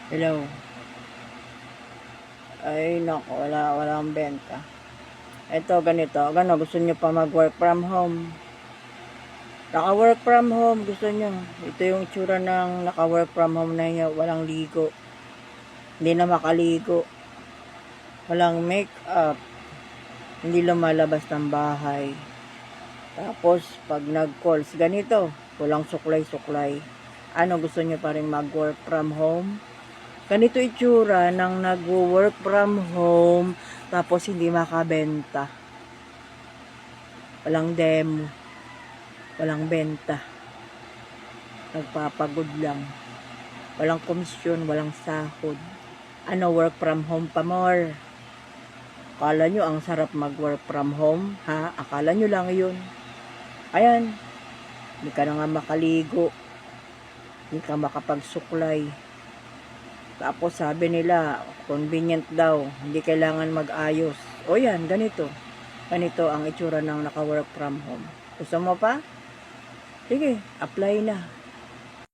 Hello. Ay, naku, walang benta. Ito, ganito. Gusto nyo pa mag-work from home. Naka-work from home, gusto nyo. Ito yung tsura ng naka-work from home na yun. Walang ligo. Hindi na makaligo. Walang make-up. Hindi lumalabas ng bahay. Tapos, pag nag-calls, ganito. Walang suklay-suklay. Ano, gusto nyo pa rin mag-work from home? Ganito itsura ng nag-work from home tapos hindi makabenta. Walang demo. Walang benta. Nagpapagod lang. Walang komisyon, walang sahod. Ano, work from home pa more. Akala nyo ang sarap mag-work from home? Ha? Akala nyo lang yun. Ayan. Hindi ka na nga makaligo. Hindi ka makapagsuklay. Tapos sabi nila, convenient daw, hindi kailangan mag-ayos. O yan, ganito. Ganito ang itsura ng naka-work from home. Gusto mo pa? Sige, apply na.